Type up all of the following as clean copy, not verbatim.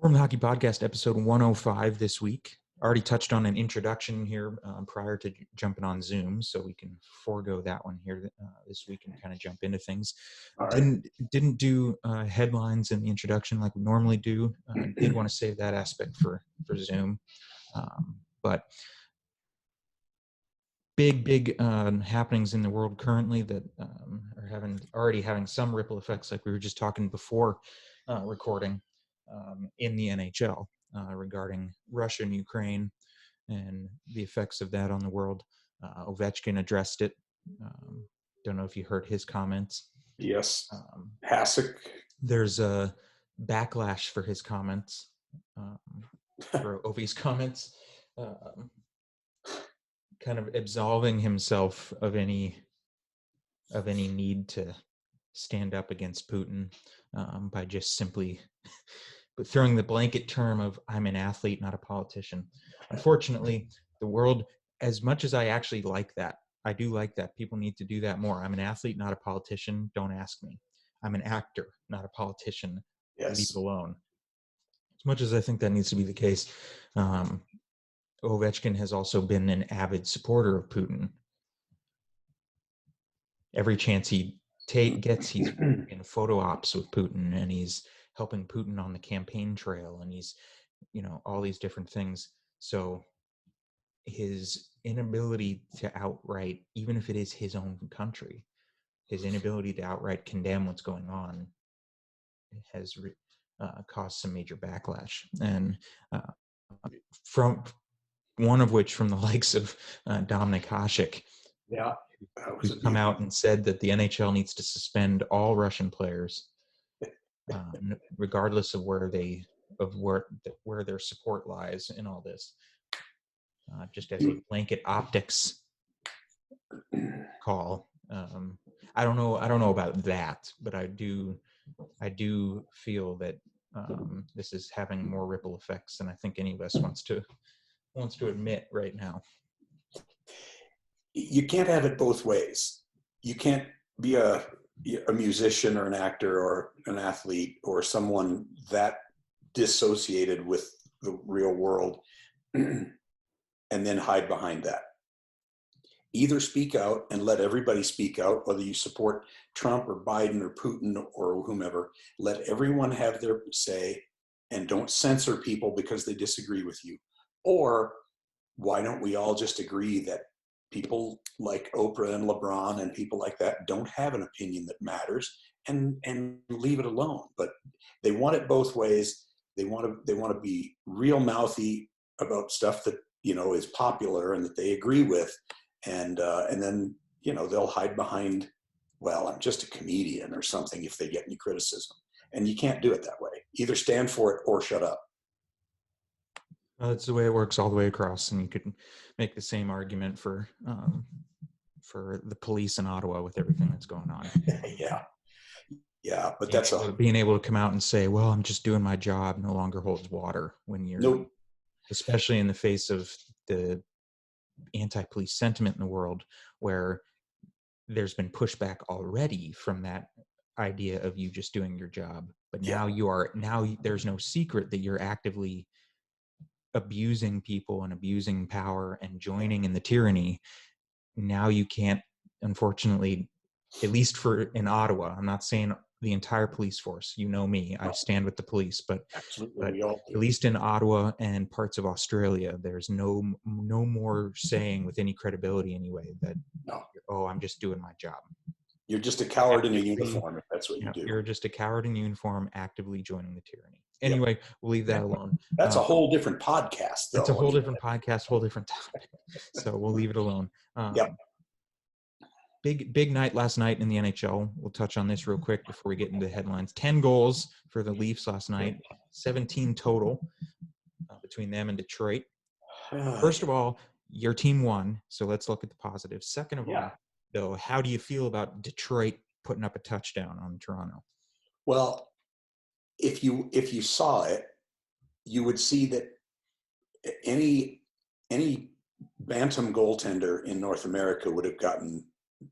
From the Hockey Podcast, episode 105 this week. Already touched on an introduction here prior to jumping on Zoom, so we can forego that one here this week and kind of jump into things. All right. Didn't do headlines in the introduction like we normally do. Did want to save that aspect for Zoom, but big happenings in the world currently that are already having some ripple effects, like we were just talking before recording. In the NHL regarding Russia and Ukraine and the effects of that on the world. Ovechkin addressed it. Don't know if you heard his comments. Yes. Hasek. There's a backlash for his comments, for Ovi's comments, kind of absolving himself of any need to stand up against Putin by just simply but throwing the blanket term of I'm an athlete, not a politician. Unfortunately, the world, as much as I actually like that, I do like that. People need to do that more. I'm an athlete, not a politician. Don't ask me. I'm an actor, not a politician. Yes. Leave it alone. As much as I think that needs to be the case, Ovechkin has also been an avid supporter of Putin. Every chance he gets, he's in photo ops with Putin, and he's helping Putin on the campaign trail, and he's, all these different things. So his inability to outright, even if it is his own country, his inability to outright condemn what's going on has caused some major backlash. And from one of which from the likes of Dominik Hasek, who's come out and said that the NHL needs to suspend all Russian players, regardless of where their support lies in all this, just as a blanket optics call. I don't know about that, but I do feel that this is having more ripple effects than I think any of us wants to admit right now. You can't have it both ways. You can't be a musician or an actor or an athlete or someone that dissociated with the real world and then hide behind that. Either speak out and let everybody speak out, whether you support Trump or Biden or Putin or whomever. Let everyone have their say and don't censor people because they disagree with you. Or why don't we all just agree that people like Oprah and LeBron and people like that don't have an opinion that matters, and leave it alone? But they want it both ways. They want to be real mouthy about stuff that is popular and that they agree with, and then they'll hide behind, well, I'm just a comedian or something if they get any criticism. And you can't do it that way. Either stand for it or shut up. That's the way it works all the way across, and you could make the same argument for the police in Ottawa with everything that's going on. Yeah, but that's being able to come out and say, "Well, I'm just doing my job," no longer holds water when you're, especially in the face of the anti-police sentiment in the world, where there's been pushback already from that idea of you just doing your job. But now there's no secret that you're actively abusing people and abusing power and joining in the tyranny. Now you can't, unfortunately, at least in Ottawa, I'm not saying the entire police force, me, I stand with the police, but at least in Ottawa and parts of Australia, there's no more saying with any credibility anyway that, I'm just doing my job. You're just a coward in a uniform if that's what you do. You're just a coward in uniform actively joining the tyranny. Anyway, we'll leave that alone. That's a whole different podcast, though. It's a whole different podcast, whole different topic. So we'll leave it alone. Big night last night in the NHL. We'll touch on this real quick before we get into the headlines. 10 goals for the Leafs last night, 17 total between them and Detroit. First of all, your team won, so let's look at the positives. Second of all, though, how do you feel about Detroit putting up a touchdown on Toronto? Well, if you saw it, you would see that any bantam goaltender in North America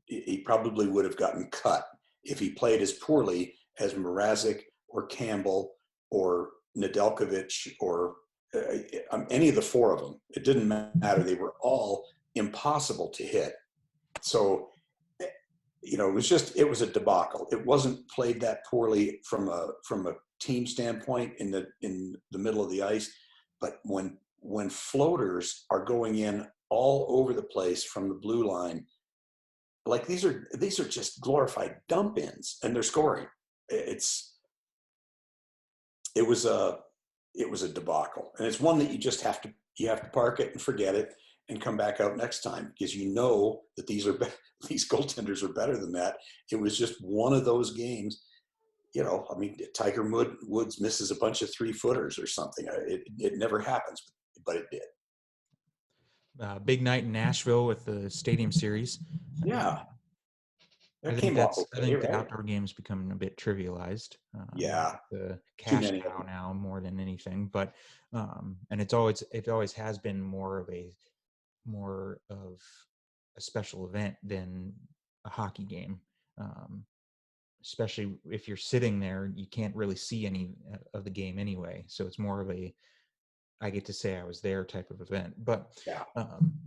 he probably would have gotten cut if he played as poorly as Mrazek or Campbell or Nedeljkovic or any of the four of them. It didn't matter. They were all impossible to hit. So, it was a debacle. It wasn't played that poorly from a team standpoint in the middle of the ice, but when floaters are going in all over the place from the blue line, like these are just glorified dump ins, and they're scoring. It was a debacle, and it's one that you have to park it and forget it and come back out next time, because that these goaltenders are better than that. It was just one of those games. Tiger Woods misses a bunch of 3-footers or something. It never happens, but it did. Big night in Nashville with the Stadium Series. Yeah. I think the outdoor game's becoming a bit trivialized. Yeah. The cash cow now more than anything, but and it always has been more of a special event than a hockey game. Especially if you're sitting there, you can't really see any of the game anyway. So it's more of a I get to say I was there type of event. But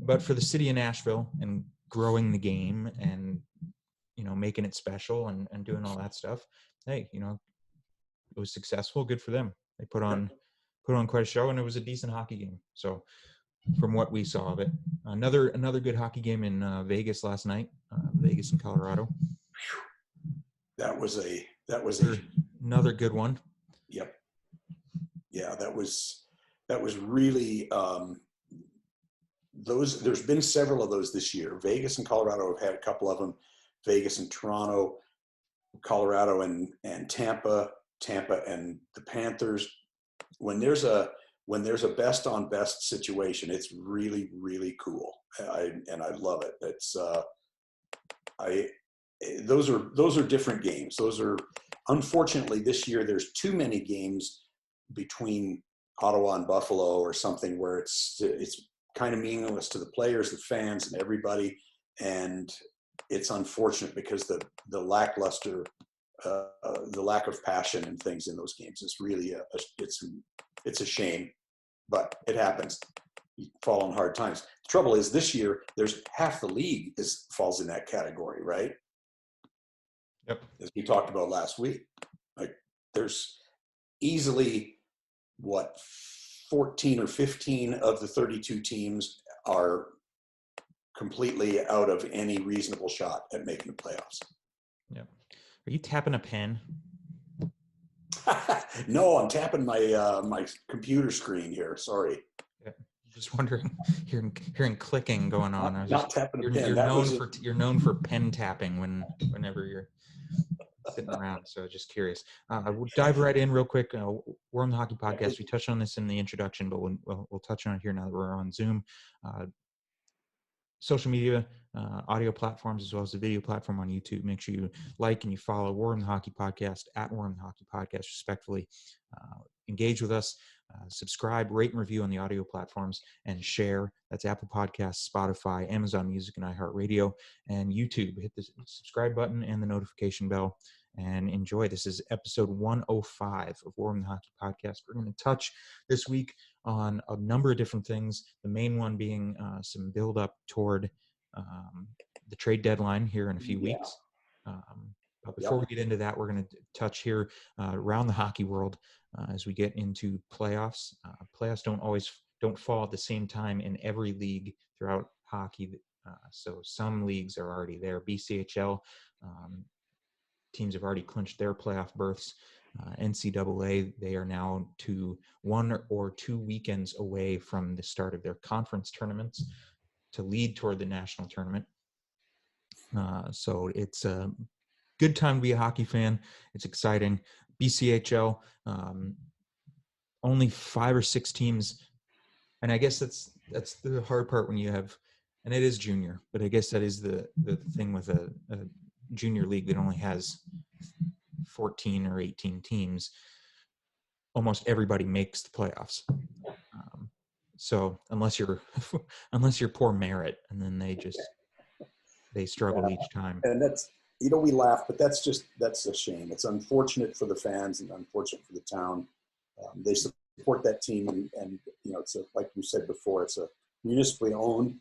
but for the city of Nashville and growing the game and making it special and doing all that stuff, hey, it was successful. Good for them. They put on quite a show, and it was a decent hockey game. So from what we saw of it, another good hockey game in Vegas last night, Vegas and Colorado. That was another good one. Yep. Yeah, that was really there's been several of those this year. Vegas and Colorado have had a couple of them. Vegas and Toronto, Colorado and Tampa and the Panthers. When there's a best on best situation, it's really, really cool. I love it. It's those are different games. Those are, unfortunately, this year there's too many games between Ottawa and Buffalo or something where it's kind of meaningless to the players, the fans, and everybody. And it's unfortunate because the lackluster, the lack of passion and things in those games is really it's a shame, but it happens. You fall on hard times. The trouble is this year there's half the league falls in that category, right? Yep. As we talked about last week, like there's easily 14 or 15 of the 32 teams are completely out of any reasonable shot at making the playoffs. Yeah. Are you tapping a pen? No, I'm tapping my my computer screen here. Sorry. Yeah. Just wondering, hearing clicking going on. Not tapping a pen. You're known for pen tapping whenever you're sitting around. So just curious. We'll dive right in real quick. We're on the Hockey Podcast. We touched on this in the introduction, but we'll touch on it here now that we're on Zoom. Social media, audio platforms, as well as the video platform on YouTube. Make sure you like and you follow War Room the Hockey Podcast at War Room the Hockey Podcast respectfully. Engage with us. Subscribe, rate, and review on the audio platforms, and share. That's Apple Podcasts, Spotify, Amazon Music, and iHeartRadio, and YouTube. Hit the subscribe button and the notification bell, and enjoy. This is episode 105 of War Room the Hockey Podcast. We're going to touch this week on a number of different things, the main one being some build-up toward the trade deadline here in a few weeks. But before we get into that, we're going to touch here around the hockey world as we get into playoffs. Playoffs don't fall at the same time in every league throughout hockey. So some leagues are already there. BCHL teams have already clinched their playoff berths. NCAA, they are now to 1 or 2 weekends away from the start of their conference tournaments to lead toward the national tournament. So it's a good time to be a hockey fan. It's exciting. BCHL, only 5 or 6 teams, and I guess that's the hard part when you have, and it is junior, but I guess that is the thing with a junior league that only has 14 or 18 teams. Almost everybody makes the playoffs. So unless you're poor Merit, and then they struggle each time. And that's, we laugh, but that's a shame. It's unfortunate for the fans and unfortunate for the town. They support that team, and it's like you said before, it's a municipally owned,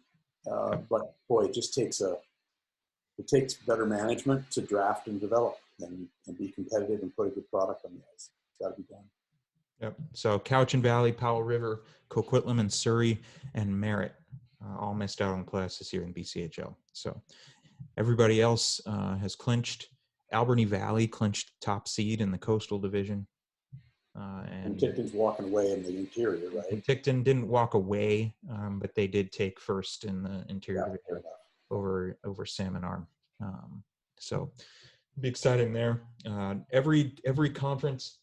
but boy, it takes better management to draft and develop and be competitive and put a good product on the ice. It's got to be done. Yep. So Cowichan Valley, Powell River, Coquitlam, and Surrey, and Merritt all missed out on the playoffs this year in BCHL. So everybody else has clinched. Alberni Valley clinched top seed in the Coastal Division. And Ticton's walking away in the interior, right? Ticton didn't walk away, but they did take first in the interior division over Salmon Arm. So it'll be exciting there. Every conference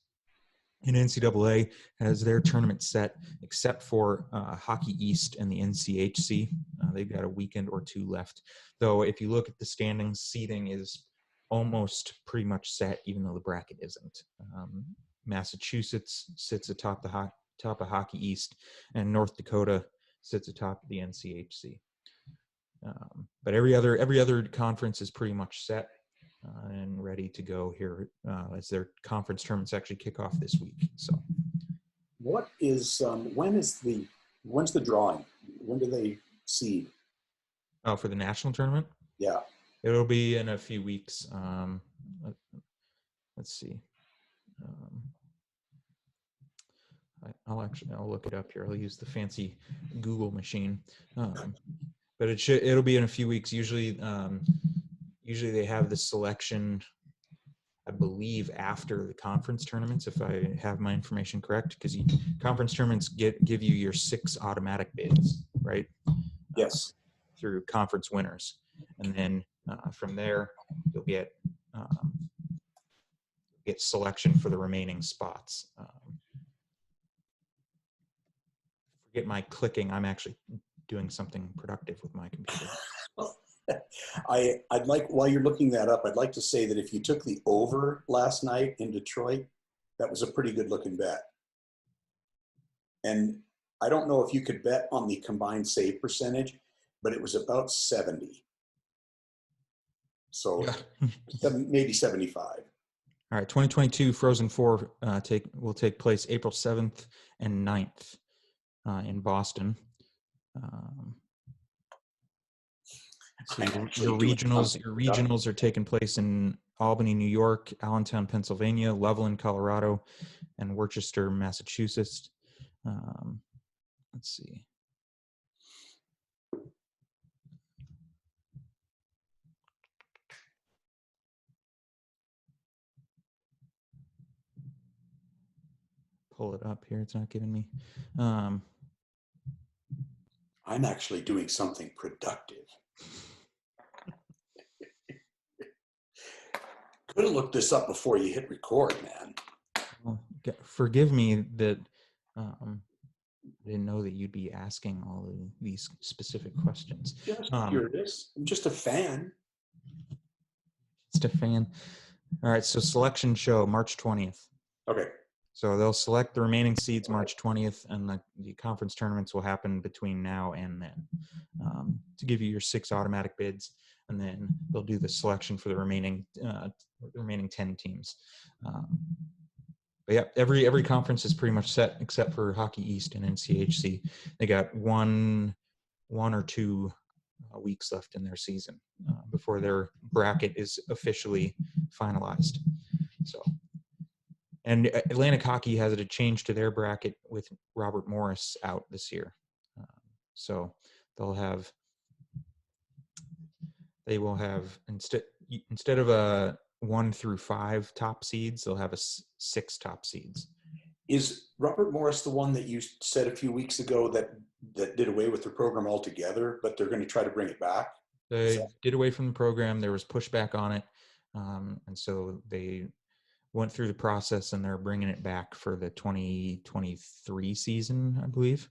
in NCAA has their tournament set, except for Hockey East and the NCHC. They've got a weekend or two left. Though if you look at the standings, seeding is almost pretty much set, even though the bracket isn't. Massachusetts sits atop top of Hockey East, and North Dakota sits atop the NCHC. But every other conference is pretty much set and ready to go here as their conference tournaments actually kick off this week. So, what is when's the drawing? When do they seed? Oh, for the national tournament? Yeah, it'll be in a few weeks. Let's see. I'll look it up here. I'll use the fancy Google machine. But it'll be in a few weeks. Usually they have the selection, I believe, after the conference tournaments, if I have my information correct, because conference tournaments give you your 6 automatic bids, right? Yes. Through conference winners, and then from there you'll get selection for the remaining spots. Forget my clicking. I'm actually doing something productive with my computer. I'd like, while you're looking that up, I'd like to say that if you took the over last night in Detroit, that was a pretty good looking bet. And I don't know if you could bet on the combined save percentage, but it was about 70. So yeah. Maybe 75. All right, 2022 Frozen Four will take place April 7th and 9th in Boston. So your regionals are taking place in Albany, New York, Allentown, Pennsylvania, Loveland, Colorado, and Worcester, Massachusetts. Let's see. Pull it up here. It's not giving me. I'm actually doing something productive. Could have looked this up before you hit record, man. Well, forgive me that I didn't know that you'd be asking all of these specific questions. Just curious. I'm just a fan. Just a fan. All right, so selection show March 20th. Okay. So they'll select the remaining seeds March 20th, and the conference tournaments will happen between now and then to give you your 6 automatic bids, and then they'll do the selection for the remaining 10 teams. But yeah, every conference is pretty much set except for Hockey East and NCHC. They got one or 2 weeks left in their season before their bracket is officially finalized. So. And Atlantic Hockey has a change to their bracket with Robert Morris out this year. So they will have instead of a 1 through 5 top seeds, they'll have 6 top seeds. Is Robert Morris the one that you said a few weeks ago that did away with the program altogether, but they're going to try to bring it back? They did away from the program. There was pushback on it. And so they went through the process, and they're bringing it back for the 2023 season, I believe.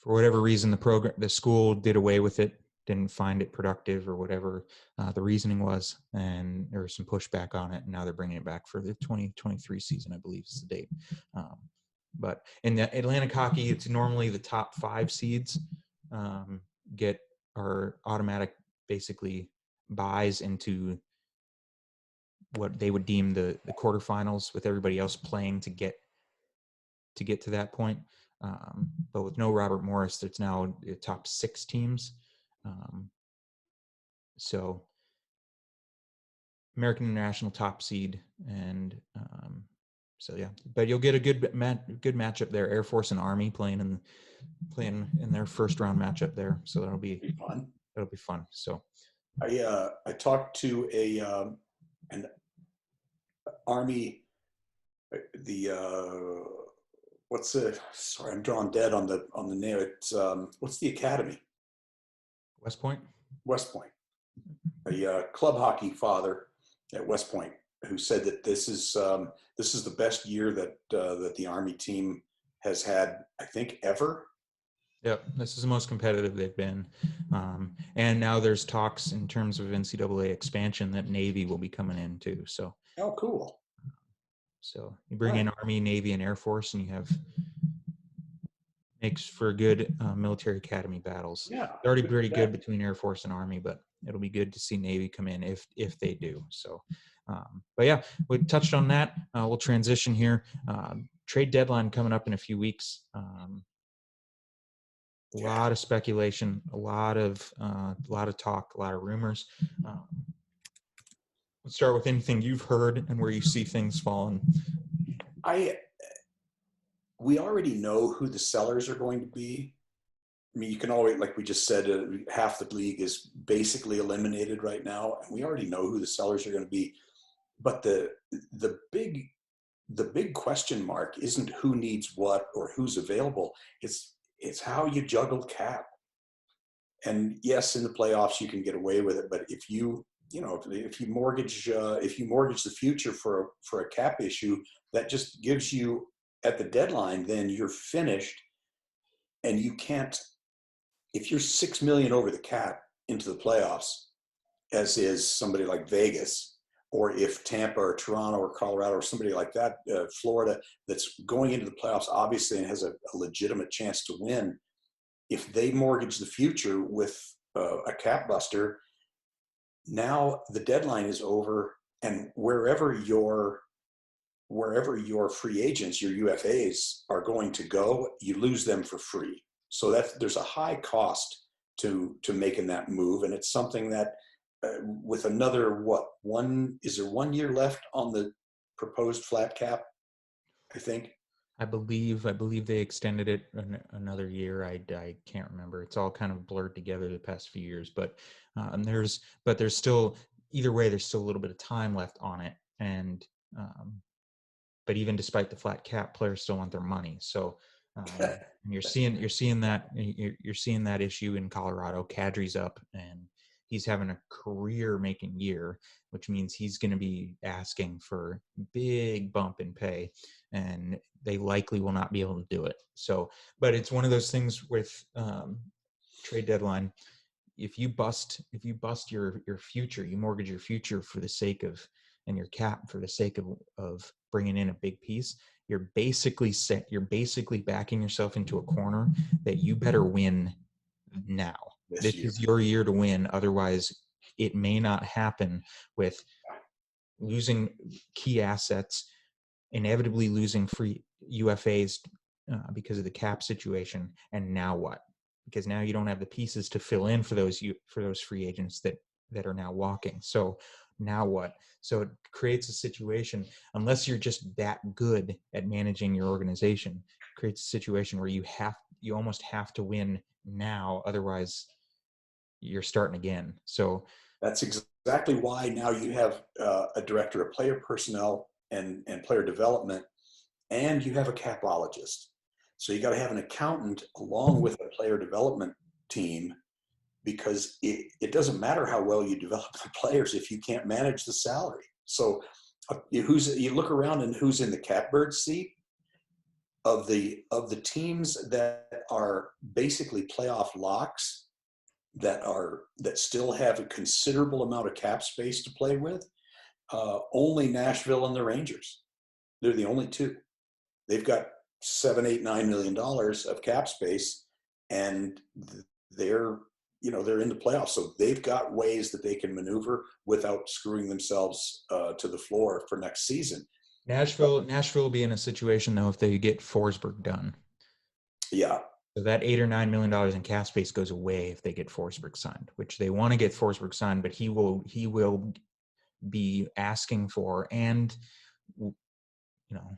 For whatever reason, the school did away with it, didn't find it productive or whatever the reasoning was, and there was some pushback on it, and now they're bringing it back for the 2023 season, I believe is the date. But in the Atlantic Hockey, it's normally the top 5 seeds get our automatic, basically, buys into what they would deem the quarterfinals, with everybody else playing to get to that point. But with no Robert Morris, there's now top 6 teams. So American International top seed, and so yeah. But you'll get a good matchup there. Air Force and Army playing in their first round matchup there. So that'll be fun. That'll be fun. So I talked to an Army, the what's the, sorry, I'm drawing dead on the name. It's what's the academy? West Point. West Point. A club hockey father at West Point who said that this is the best year that the Army team has had, I think, ever. Yep, this is the most competitive they've been, and now there's talks in terms of NCAA expansion that Navy will be coming in too. So oh, cool. So you bring in Army, Navy, and Air Force, and you have makes for good military academy battles. Yeah, it's already pretty good between Air Force and Army, but it'll be good to see Navy come in if they do. So, but yeah, we touched on that. We'll transition here. Trade deadline coming up in a few weeks. A lot of speculation, a lot of talk, a lot of rumors. Let's start with anything you've heard and where you see things falling. We already know who the sellers are going to be. I mean, you can always, like we just said, half the league is basically eliminated right now, and we already know who the sellers are going to be. But the big question mark isn't who needs what or who's available. It's how you juggle cap. And yes, in the playoffs you can get away with it, but if you mortgage the future for a cap issue, that just gives you at the deadline, then you're finished, and you can't. If you're $6 million over the cap into the playoffs, as is somebody like Vegas, or if Tampa or Toronto or Colorado or somebody like that, Florida, that's going into the playoffs obviously and has a legitimate chance to win, if they mortgage the future with a cap buster, now the deadline is over, and wherever your free agents, your UFAs, are going to go, you lose them for free. So there's a high cost to making that move, and it's something that with another is there 1 year left on the proposed flat cap? I think. I believe they extended it another year. I can't remember. It's all kind of blurred together the past few years, but there's still, either way, there's still a little bit of time left on it, and but even despite the flat cap, players still want their money. So you're seeing that issue in Colorado. Kadri's up, and he's having a career-making year, which means he's going to be asking for big bump in pay, and they likely will not be able to do it. So, but it's one of those things with trade deadline. If you bust your future, you mortgage your future for the sake of, and your cap for the sake of bringing in a big piece, you're basically backing yourself into a corner that you better win now. This is your year to win. Otherwise, it may not happen, with losing key assets, inevitably losing free UFAs because of the cap situation. And now what? Because now you don't have the pieces to fill in for those free agents that are now walking. So now what? So it creates a situation, unless you're just that good at managing your organization, creates a situation where you almost have to win now. Otherwise, you're starting again. So that's exactly why now you have a director of player personnel and player development, and you have a capologist. So you got to have an accountant along with a player development team, because it doesn't matter how well you develop the players if you can't manage the salary. So you look around, and who's in the catbird seat of the teams that are basically playoff locks, that still have a considerable amount of cap space to play with. Only Nashville and the Rangers. They're the only two. They've got $7, $8, $9 million of cap space, and they're they're in the playoffs, so they've got ways that they can maneuver without screwing themselves to the floor for next season. Nashville will be in a situation though if they get Forsberg done. Yeah. So that $8 or $9 million in cap space goes away if they get Forsberg signed, which they want to get Forsberg signed, but he will be asking for, and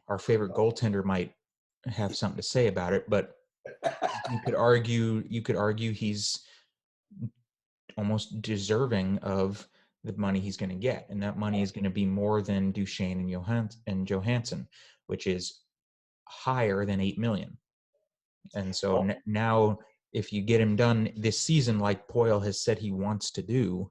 our favorite goaltender might have something to say about it, but you could argue he's almost deserving of the money he's going to get, and that money is going to be more than Duchesne and Johansson, which is higher than $8 million. And so now, if you get him done this season, like Poyle has said he wants to do,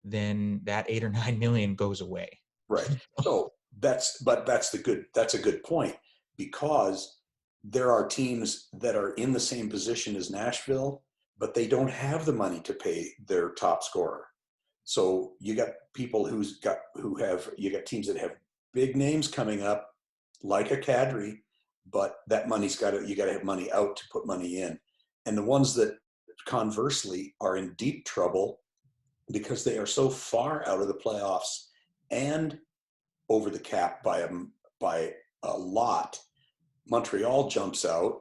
then that $8 or $9 million goes away. Right. So that's a good point, because there are teams that are in the same position as Nashville, but they don't have the money to pay their top scorer. So you got people you got teams that have big names coming up, like a Kadri, but that you got to have money out to put money in. And the ones that conversely are in deep trouble because they are so far out of the playoffs and over the cap by a lot. Montreal jumps out.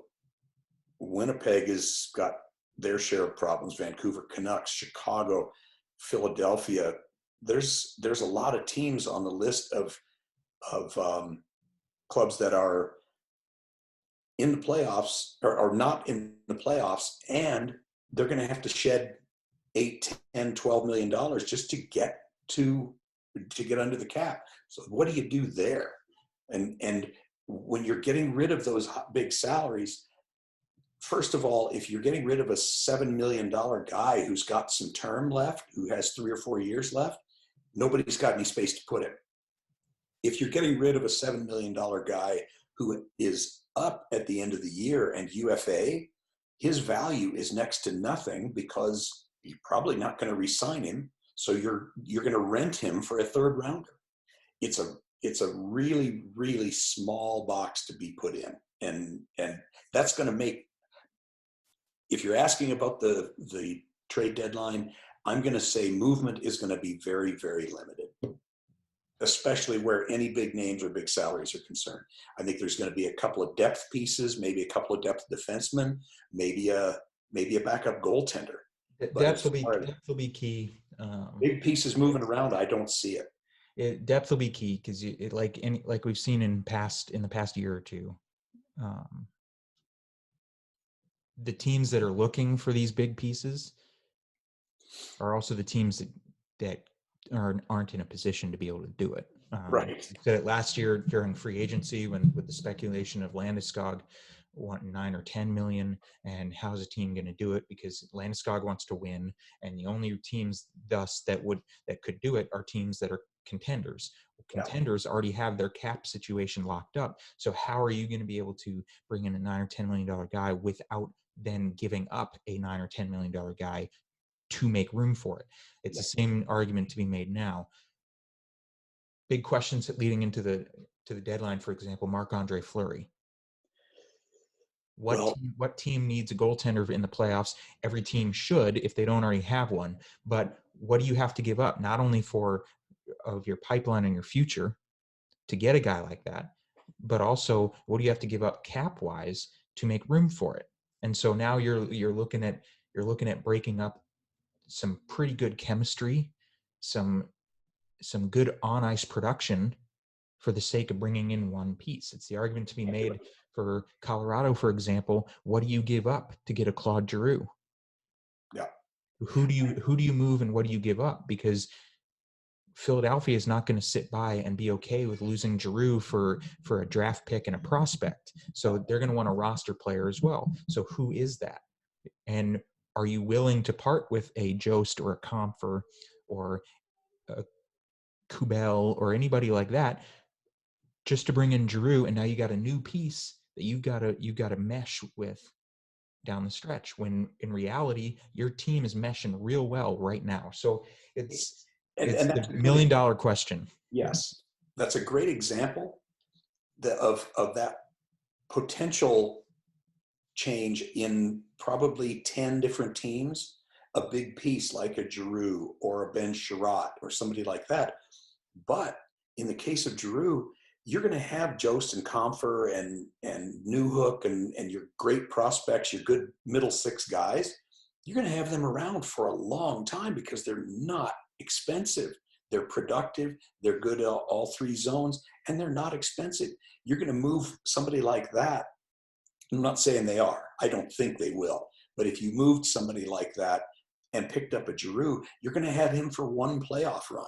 Winnipeg has got their share of problems. Vancouver Canucks, Chicago, Philadelphia. There's a lot of teams on the list of clubs that are in the playoffs or not in the playoffs, and they're going to have to shed $8, $10, $12 million just to get under the cap. So what do you do there? And when you're getting rid of those big salaries, first of all, if you're getting rid of a $7 million guy who's got some term left, who has 3 or 4 years left, nobody's got any space to put him. If you're getting rid of a $7 million guy who is up at the end of the year and UFA, his value is next to nothing because you're probably not going to re-sign him. So you're going to rent him for a third rounder. It's a really, really small box to be put in. And that's going to make, if you're asking about the trade deadline, I'm going to say movement is going to be very, very limited, especially where any big names or big salaries are concerned. I think there's going to be a couple of depth pieces, maybe a couple of depth defensemen, maybe a backup goaltender. Depth will be key. Big pieces moving around, I don't see it. Depth will be key because like we've seen in the past year or two, the teams that are looking for these big pieces are also the teams that aren't in a position to be able to do it. Right. We said it last year during free agency with the speculation of Landeskog wanting 9 or 10 million, and how's a team going to do it because Landeskog wants to win, and the only teams thus that could do it are teams that are contenders. Contenders already have their cap situation locked up. So how are you going to be able to bring in a $9 or $10 million guy without then giving up a $9 or $10 million guy to make room for it? It's the same argument to be made now. Big questions leading to the deadline, for example, Marc-Andre Fleury. What team needs a goaltender in the playoffs? Every team should, if they don't already have one. But what do you have to give up, not only of your pipeline and your future to get a guy like that, but also what do you have to give up cap-wise to make room for it? And so now you're looking at breaking up some pretty good chemistry, some good on-ice production for the sake of bringing in one piece. It's the argument to be made for Colorado, for example. What do you give up to get a Claude Giroux? Yeah. Who do you move and what do you give up? Because Philadelphia is not going to sit by and be okay with losing Giroux for a draft pick and a prospect. So they're going to want a roster player as well. So who is that? And are you willing to part with a Jost or a Comfer or a Kubel or anybody like that just to bring in Giroux, and now you got a new piece that you got to mesh with down the stretch, when in reality your team is meshing real well right now. So it's the $1 million question. Yes, that's a great example of that potential change in probably 10 different teams a big piece like a Giroux or a Ben Sherratt or somebody like that. But in the case of Giroux, you're going to have Jost and Comfer and Newhook and your great prospects, your good middle six guys. You're going to have them around for a long time because they're not expensive. They're productive. They're good at all three zones, and they're not expensive. You're going to move somebody like that. I'm not saying they are. I don't think they will. But if you moved somebody like that and picked up a Giroux, you're going to have him for one playoff run.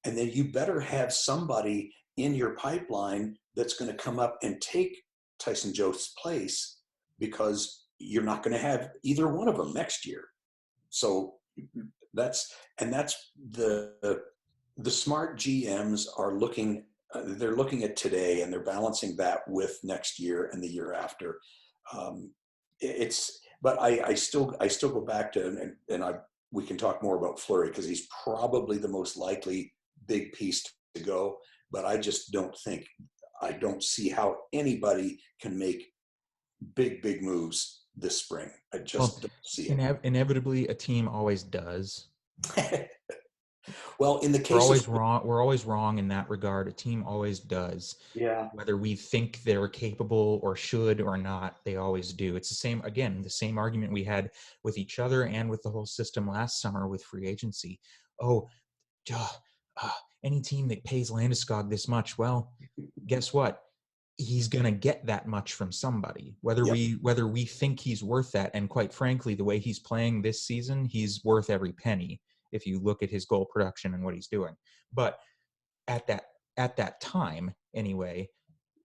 And then you better have somebody in your pipeline that's going to come up and take Tyson Jost's place, because you're not going to have either one of them next year. So that's the smart GMs are looking. They're looking at today and they're balancing that with next year and the year after. But I still go back to, we can talk more about Fleury because he's probably the most likely big piece to go. But I just don't see how anybody can make big moves this spring. I just don't see it. Inevitably, a team always does. Well, in the case we're always wrong in that regard. A team always does. Yeah. Whether we think they're capable or should or not, they always do. It's the same argument we had with each other and with the whole system last summer with free agency. Any team that pays Landeskog this much, well, guess what? He's going to get that much from somebody, whether we think he's worth that. And quite frankly, the way he's playing this season, he's worth every penny if you look at his goal production and what he's doing. But at that time, anyway,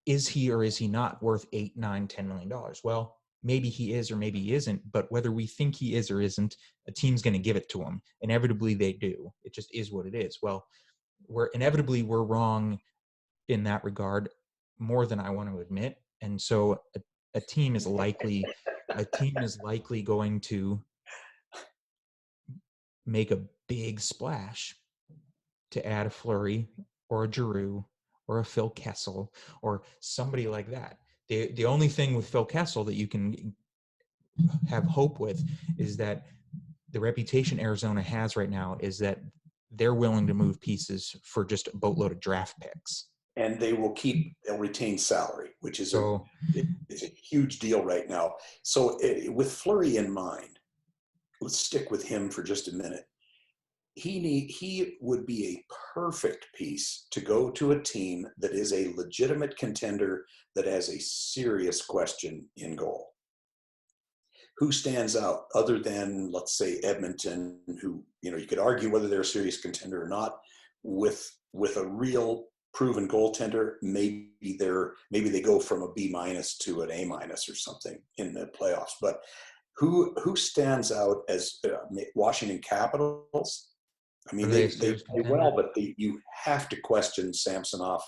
is he or is he not worth $8, $9, $10 million? Well, maybe he is or maybe he isn't, but whether we think he is or isn't, a team's going to give it to him. Inevitably, they do. It just is what it is. Well, we're wrong in that regard more than I want to admit. And so a team is likely going to make a big splash to add a Fleury or a Giroux or a Phil Kessel or somebody like that. The only thing with Phil Kessel that you can have hope with is that the reputation Arizona has right now is that they're willing to move pieces for just a boatload of draft picks. And they'll retain salary, which is it's a huge deal right now. So with Fleury in mind, let's stick with him for just a minute. He would be a perfect piece to go to a team that is a legitimate contender that has a serious question in goal. Who stands out other than, let's say, Edmonton, who, you could argue whether they're a serious contender or not, with a real proven goaltender, maybe they go from a B- to an A- or something in the playoffs. But who stands out as Washington Capitals? I mean, they play well, but you have to question Samsonov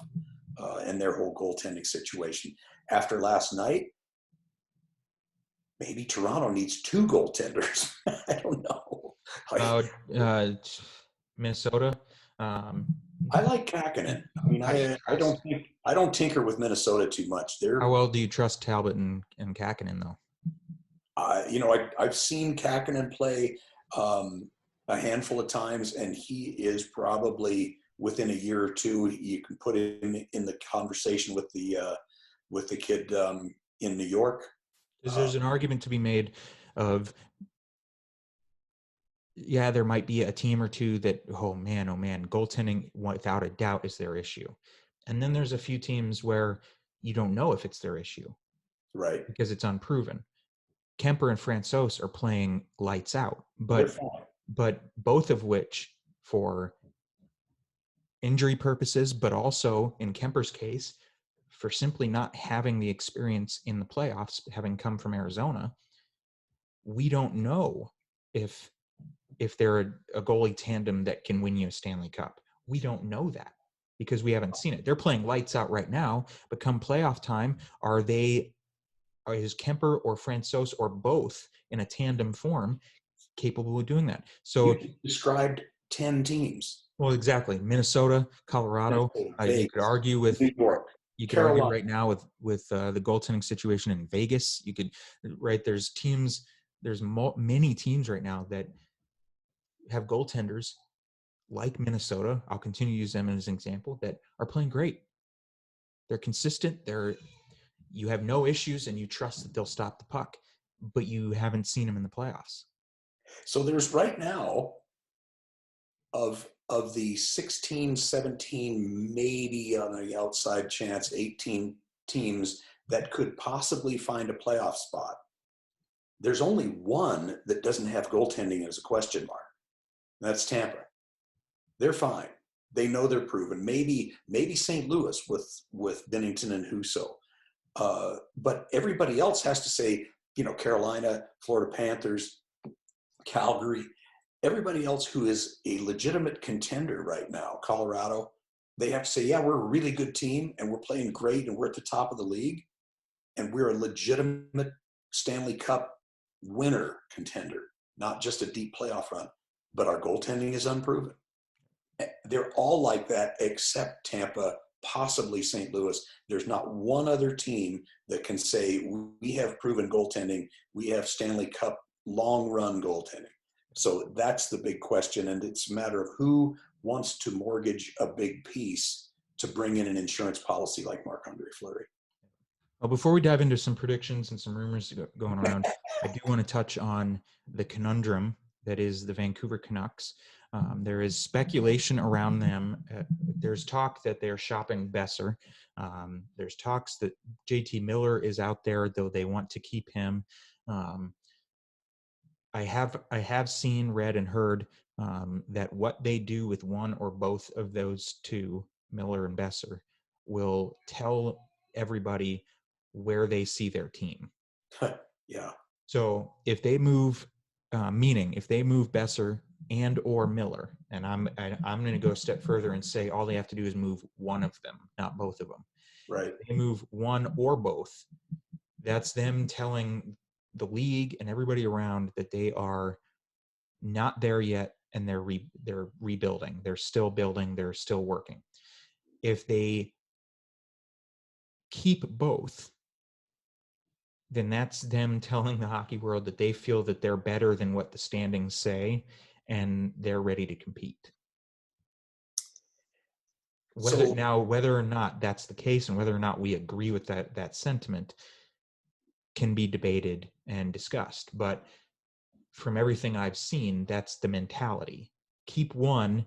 and their whole goaltending situation. After last night, maybe Toronto needs two goaltenders. I don't know. Minnesota. I like Kakkonen. I mean, I don't tinker with Minnesota too much. How well do you trust Talbot and Kakkonen, though? I've seen Kakkonen play a handful of times, and he is probably within a year or two. You can put him in the conversation with the kid in New York. There's an argument to be made of, there might be a team or two that, oh man, goaltending without a doubt is their issue. And then there's a few teams where you don't know if it's their issue. Right. Because it's unproven. Kemper and Francouz are playing lights out, but both of which, for injury purposes, but also in Kemper's case, for simply not having the experience in the playoffs, having come from Arizona, we don't know if they're a goalie tandem that can win you a Stanley Cup. We don't know that because we haven't seen it. They're playing lights out right now, but come playoff time, is Kemper or Francouz or both in a tandem form capable of doing that? So you described 10 teams. Well, exactly. Minnesota, Colorado. You could argue with New York. You could argue right now with the goaltending situation in Vegas. You could, right? There's teams. There's many teams right now that have goaltenders like Minnesota. I'll continue to use them as an example, that are playing great. They're consistent. You have no issues, and you trust that they'll stop the puck, but you haven't seen them in the playoffs. So there's right now of the 16, 17, maybe on the outside chance, 18 teams that could possibly find a playoff spot. There's only one that doesn't have goaltending as a question mark. That's Tampa. They're fine. They know they're proven. Maybe St. Louis with Binnington and Husso. But everybody else has to say, Carolina, Florida Panthers, Calgary, everybody else who is a legitimate contender right now, Colorado, they have to say, yeah, we're a really good team and we're playing great and we're at the top of the league and we're a legitimate Stanley Cup winner contender, not just a deep playoff run, but our goaltending is unproven. They're all like that except Tampa, possibly St. Louis. There's not one other team that can say we have proven goaltending, we have Stanley Cup long run goaltending. So that's the big question, and it's a matter of who wants to mortgage a big piece to bring in an insurance policy like Marc-Andre Fleury. Well, before we dive into some predictions and some rumors going around, I do want to touch on the conundrum that is the Vancouver Canucks. There is speculation around them. There's talk that they're shopping Besser. There's talks that JT Miller is out there, though they want to keep him. I have seen, read, and heard that what they do with one or both of those two, Miller and Besser, will tell everybody where they see their team. Yeah. So if they move, meaning if they move Besser and or Miller, and I'm going to go a step further and say all they have to do is move one of them, not both of them. Right. If they move one or both, that's them telling the league and everybody around that they are not there yet, and they're rebuilding. They're still building. They're still working. If they keep both, then that's them telling the hockey world that they feel that they're better than what the standings say, and they're ready to compete. Whether or not that's the case, and whether or not we agree with that sentiment, can be debated and discussed. But from everything I've seen, that's the mentality. Keep one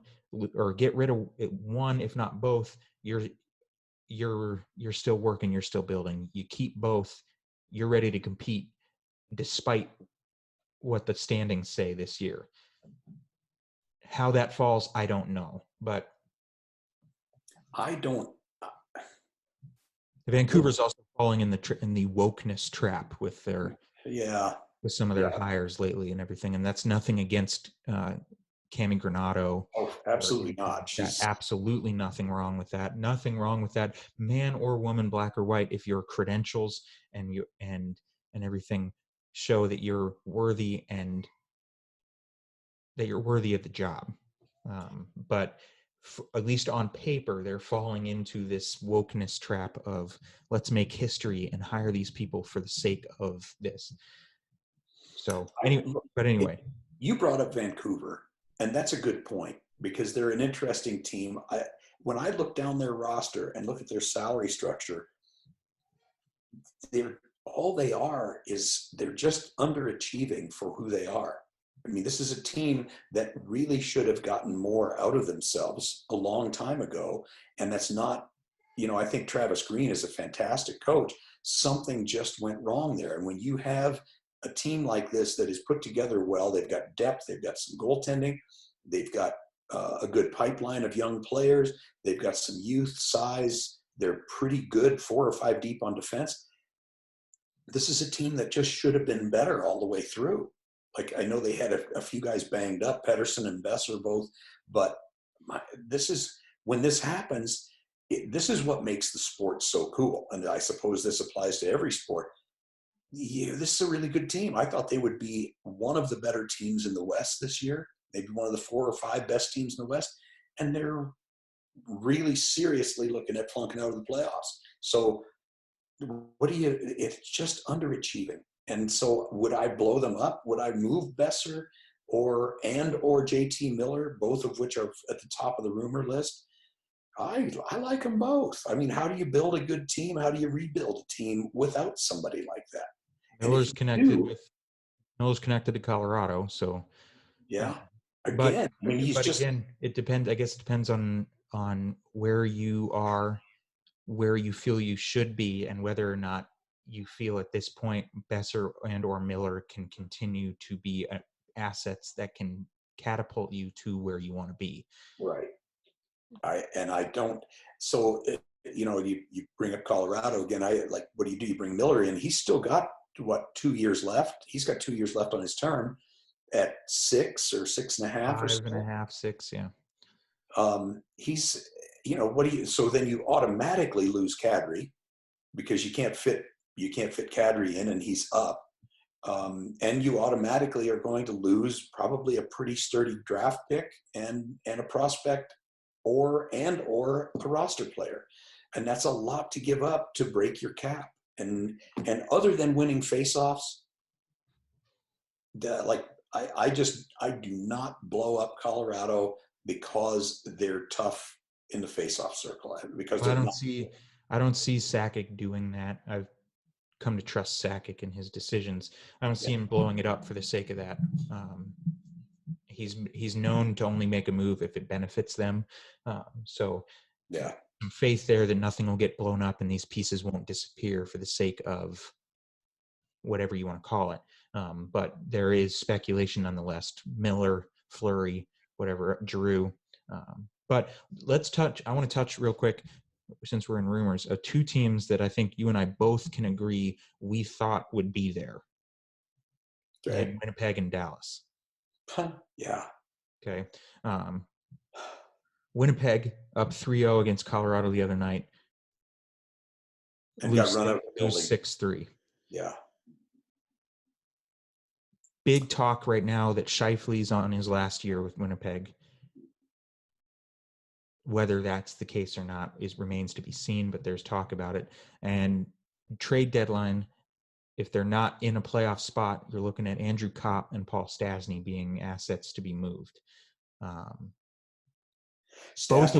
or get rid of one, if not both. You're still working, you're still building. You keep both, you're ready to compete despite what the standings say this year. How that falls, I don't know, but Vancouver's also falling in the wokeness trap with with some of their hires lately and everything, and that's nothing against Cami Granato. Oh, absolutely not. She's absolutely nothing wrong with that. Nothing wrong with that, man or woman, black or white. If your credentials and everything show that you're worthy and that you're worthy of the job, but at least on paper, they're falling into this wokeness trap of let's make history and hire these people for the sake of this. So anyway, you brought up Vancouver, and that's a good point because they're an interesting team. When I look down their roster and look at their salary structure, all they are is they're just underachieving for who they are. I mean, this is a team that really should have gotten more out of themselves a long time ago. And that's not, I think Travis Green is a fantastic coach. Something just went wrong there. And when you have a team like this that is put together well, they've got depth, they've got some goaltending, they've got a good pipeline of young players, they've got some youth, size, they're pretty good 4 or 5 deep on defense. This is a team that just should have been better all the way through. Like, I know they had a few guys banged up, Pedersen and Besser both, but when this happens, this is what makes the sport so cool. And I suppose this applies to every sport. Yeah, this is a really good team. I thought they would be one of the better teams in the West this year, maybe one of the 4 or 5 best teams in the West. And they're really seriously looking at flunking out of the playoffs. So it's just underachieving. And so would I blow them up? Would I move Besser or JT Miller, both of which are at the top of the rumor list. I like them both. I mean, how do you build a good team? How do you rebuild a team without somebody like that? And if Miller's you connected do, with Miller's connected to Colorado, so yeah, but again, I mean, he's just again, it depends. I guess it depends on where you are, where you feel you should be, and whether or not you feel at this point Besser and or Miller can continue to be assets that can catapult you to where you want to be. right. I don't. So you bring up Colorado again. I like, what do? You bring Miller in. He's still got what, 2 years left. He's got 2 years left on his term at 6 or 6.5 or Five and a so. half, 6, yeah. He's, what do you? So then you automatically lose Kadri because you can't fit Kadri in, and he's up. And you automatically are going to lose probably a pretty sturdy draft pick and a prospect or a roster player, and that's a lot to give up to break your cap. And other than winning faceoffs, like I do not blow up Colorado because they're tough in the faceoff circle, because Well, they're not. I don't see Sakic doing that. I've come to trust Sakic in his decisions. I don't see Yeah, him blowing it up for the sake of that. He's known to only make a move if it benefits them. So yeah, some faith there that nothing will get blown up and these pieces won't disappear for the sake of whatever you want to call it. But there is speculation nonetheless. Miller, Fleury, whatever, Drew. But I want to touch real quick, since we're in rumors, of two teams that I think you and I both can agree we thought would be there in okay, Winnipeg and Dallas. yeah, Okay. Winnipeg up 3-0 against Colorado the other night. and got run out of the Lose building. 6-3. Yeah, Big talk right now that Scheifele's on his last year with Winnipeg. Whether that's the case or not remains to be seen, but there's talk about it. And trade deadline, if they're not in a playoff spot, you're looking at Andrew Kopp and Paul Stastny being assets to be moved. Both Stasny.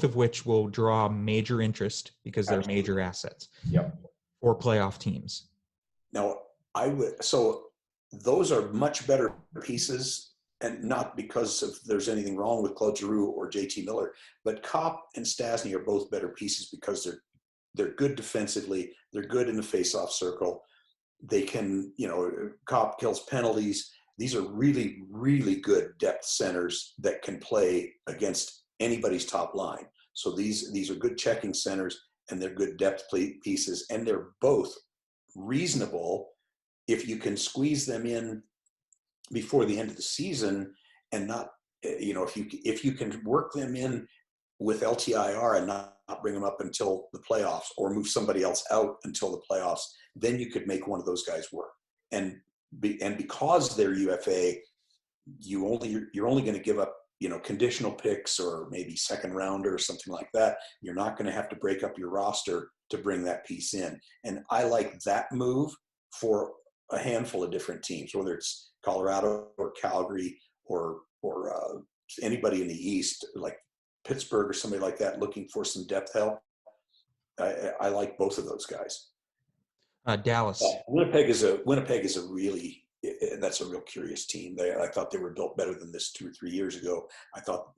of which will draw major interest because they're Absolutely. major assets Yep. for playoff teams. Now, so those are much better pieces, and not because there's anything wrong with Claude Giroux or JT Miller, but Kopp and Stasny are both better pieces because they're good defensively. They're good in the faceoff circle. They can, Kopp kills penalties. These are really, really good depth centers that can play against anybody's top line. So these are good checking centers, and they're good depth pieces, and they're both reasonable if you can squeeze them in before the end of the season, and not, if you can work them in with LTIR and not bring them up until the playoffs, or move somebody else out until the playoffs, then you could make one of those guys work. And because they're UFA, you're only going to give up, conditional picks or maybe second rounder or something like that. You're not going to have to break up your roster to bring that piece in. And I like that move for a handful of different teams, whether it's Colorado or Calgary or anybody in the East, like Pittsburgh or somebody like that, looking for some depth help. I like both of those guys. Dallas. Winnipeg is a really, that's a real curious team. I thought they were built better than this 2 or 3 years ago.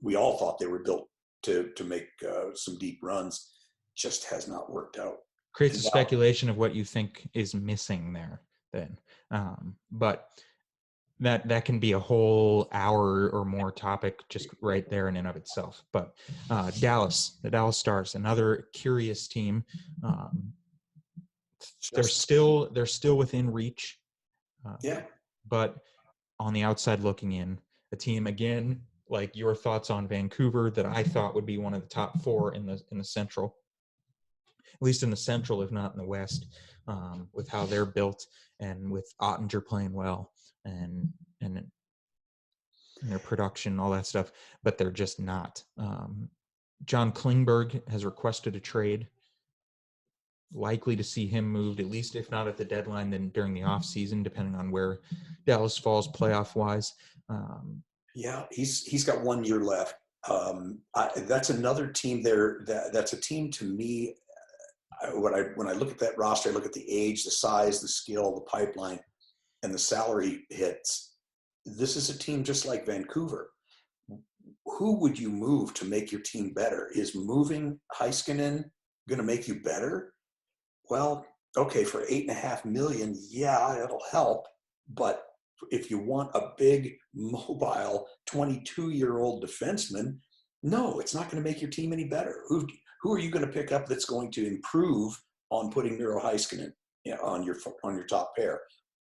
We all thought they were built to make some deep runs. Just has not worked out. Creates And a now, speculation of what you think is missing there then. But that can be a whole hour or more topic just right there in and of itself. But Dallas, the Dallas Stars, another curious team. They're still within reach. Yeah, But on the outside looking in, a team again like your thoughts on Vancouver that I thought would be one of the top 4 in the Central, at least in the Central, if not in the West, with how they're built and with Ottinger playing well and their production, all that stuff, but they're just not. John Klingberg has requested a trade. likely to see him moved, at least if not at the deadline, then during the offseason, depending on where Dallas falls playoff wise. Yeah, he's got 1 year left. That's another team there. That's a team to me. When I look at that roster, I look at the age, the size, the skill, the pipeline, and the salary hits. This is a team just like Vancouver. Who would you move to make your team better? Is moving Heiskanen going to make you better? Well, okay, for $8.5 million, yeah, it'll help. But if you want a big, mobile, 22-year-old defenseman, no, it's not going to make your team any better. Who are you going to pick up that's going to improve on putting Miro Heiskanen on your top pair?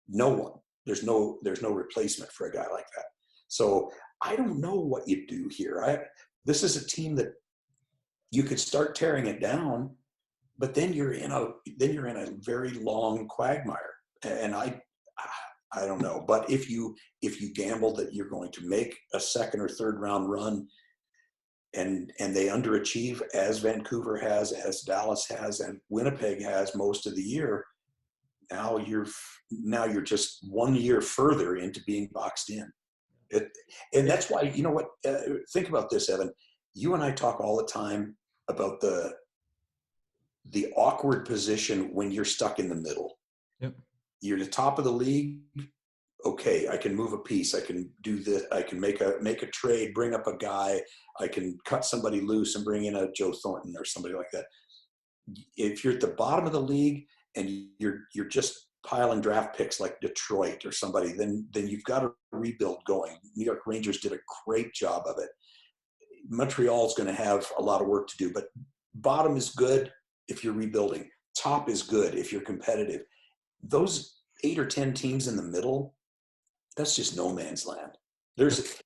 No one. There's no replacement for a guy like that. So I don't know what you do here. This is a team that you could start tearing it down, but then you're in a very long quagmire, and I don't know. But if you gamble that you're going to make a second or third round run, and they underachieve, as Vancouver has, as Dallas has, and Winnipeg has most of the year, now you're just 1 year further into being boxed in. And that's why, you know what? Think about this, Evan. You and I talk all the time about the awkward position when you're stuck in the middle. Yep. You're the top of the league. Okay, I can move a piece. I can do this. I can make a trade, bring up a guy. I can cut somebody loose and bring in a Joe Thornton or somebody like that. If you're at the bottom of the league and you're just piling draft picks like Detroit or somebody, then you've got a rebuild going. New York Rangers did a great job of it. Montreal's going to have a lot of work to do, but bottom is good if you're rebuilding. Top is good if you're competitive. Those 8 or 10 teams in the middle, that's just no man's land.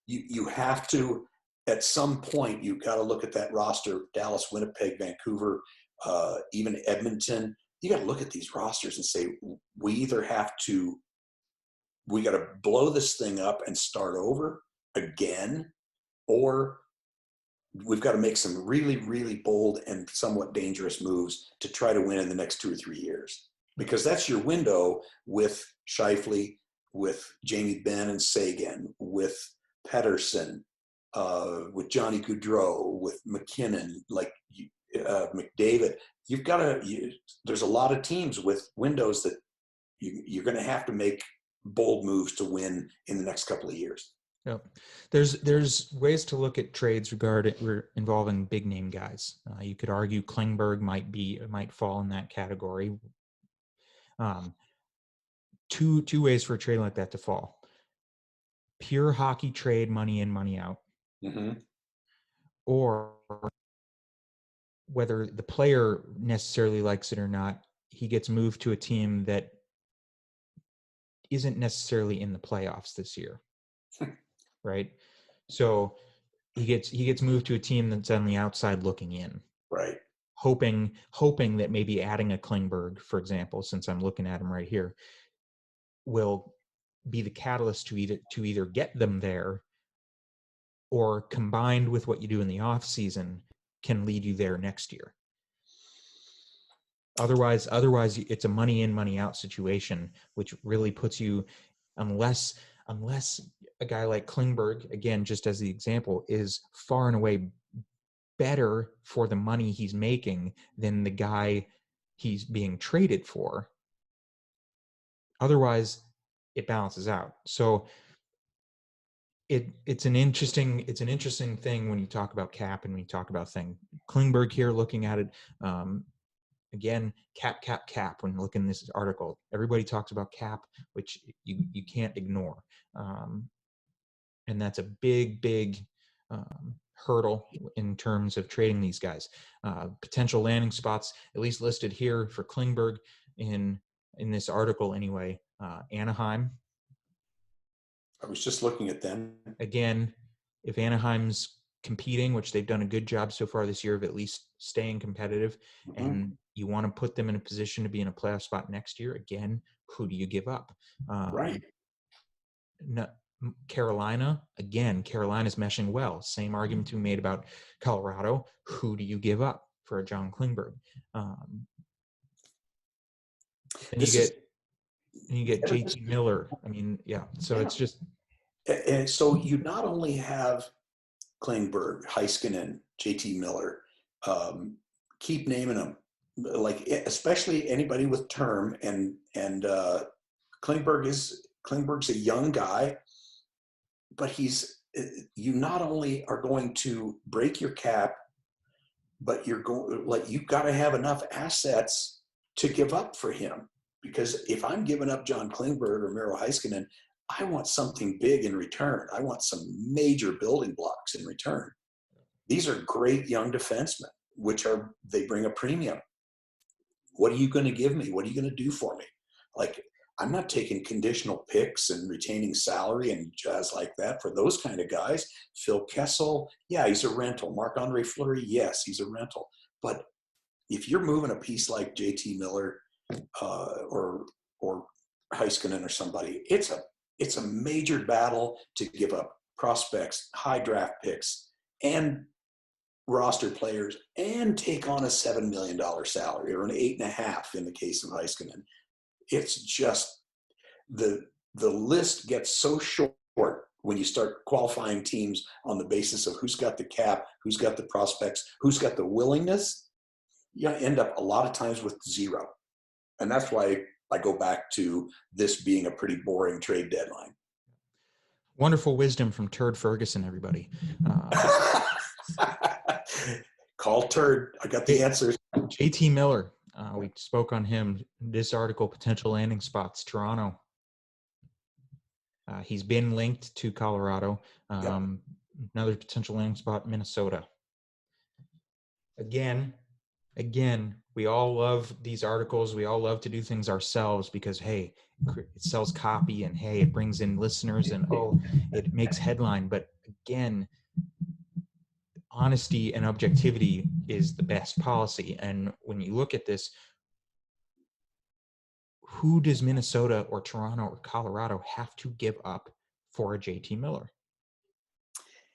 You have to, at some point, you've got to look at that roster: Dallas, Winnipeg, Vancouver, even Edmonton. You got to look at these rosters and say, we got to blow this thing up and start over again, or we've got to make some really, really bold and somewhat dangerous moves to try to win in the next 2 or 3 years. Because that's your window with Scheifele, with Jamie Benn and Sagan, with Pettersson, with Johnny Gaudreau, with McKinnon, like McDavid. There's a lot of teams with windows that you're going to have to make bold moves to win in the next couple of years. Yep. There's ways to look at trades involving big name guys. You could argue Klingberg might fall in that category. Two ways for a trade like that to fall: pure hockey trade, money in, money out, or whether the player necessarily likes it or not, he gets moved to a team that isn't necessarily in the playoffs this year. Right? So he gets moved to a team that's on the outside looking in. Right. Hoping that maybe adding a Klingberg, for example, since I'm looking at him right here, will be the catalyst to either get them there, or combined with what you do in the off season can lead you there next year. Otherwise it's a money in, money out situation, which really puts you, unless a guy like Klingberg, again, just as the example, is far and away better for the money he's making than the guy he's being traded for. Otherwise, it balances out. So it's an interesting thing when you talk about cap and when you talk about thing. Klingberg here, looking at it, again, cap. When looking at this article, everybody talks about cap, which you can't ignore, and that's a big hurdle in terms of trading these guys. Potential landing spots, at least listed here for Klingberg in this article anyway. Anaheim. I was just looking at them. Again, if Anaheim's competing, which they've done a good job so far this year of at least staying competitive, and you want to put them in a position to be in a playoff spot next year, again, who do you give up? Right. No, Carolina's meshing well. Same argument we made about Colorado. Who do you give up for a John Klingberg? And This is you get JT Miller. I mean, yeah. So yeah. it's just, And so you not only have Klingberg, Heiskanen, JT Miller, keep naming them, like especially anybody with term, and Klingberg's a young guy, but he's you not only are going to break your cap, but you're going like you've got to have enough assets to give up for him. Because if I'm giving up John Klingberg or Miro Heiskanen, I want something big in return. I want some major building blocks in return. These are great young defensemen, which are they bring a premium. What are you going to give me? What are you going to do for me? Like, I'm not taking conditional picks and retaining salary and jazz like that for those kind of guys. Phil Kessel, yeah, he's a rental. Marc-Andre Fleury, yes, he's a rental. But if you're moving a piece like JT Miller or Heiskanen or somebody, it's a major battle to give up prospects, high draft picks, and roster players, and take on a $7 million salary or an 8.5 in the case of Heiskanen. It's just the list gets so short when you start qualifying teams on the basis of who's got the cap, who's got the prospects, who's got the willingness. You end up a lot of times with zero. And that's why I go back to this being a pretty boring trade deadline. wonderful wisdom from Turd Ferguson, everybody. Call Turd. I got the answers. JT Miller. We spoke on him. This article, potential landing spots, Toronto. He's been linked to Colorado. Yep. Another potential landing spot, Minnesota. Again, we all love these articles. We all love to do things ourselves because, hey, it sells copy and, hey, it brings in listeners and, oh, it makes headline. But again, honesty and objectivity is the best policy. And when you look at this, who does Minnesota or Toronto or Colorado have to give up for a JT Miller?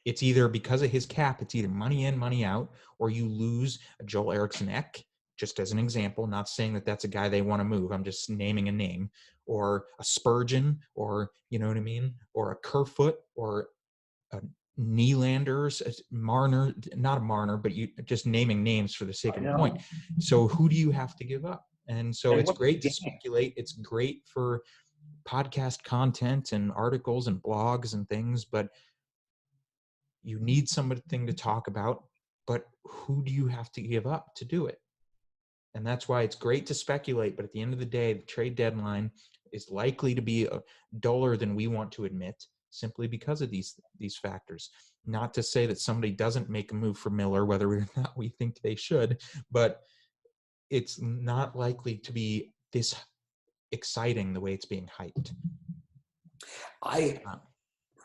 It's either because of his cap, it's either money in, money out, or you lose a Joel Eriksson Ek, just as an example, not saying that that's a guy they want to move. I'm just naming a name, or a Spurgeon, or, you know what I mean? Or a Kerfoot, or a Nylander, Marner, not a Marner, but you just naming names for the sake of a point. So who do you have to give up? And so it's great to speculate. It's great for podcast content and articles and blogs and things, but you need something to talk about, but who do you have to give up to do it? And that's why it's great to speculate, but at the end of the day, the trade deadline is likely to be duller than we want to admit, simply because of these factors. Not to say that somebody doesn't make a move for Miller, whether or not we think they should, but it's not likely to be this exciting the way it's being hyped.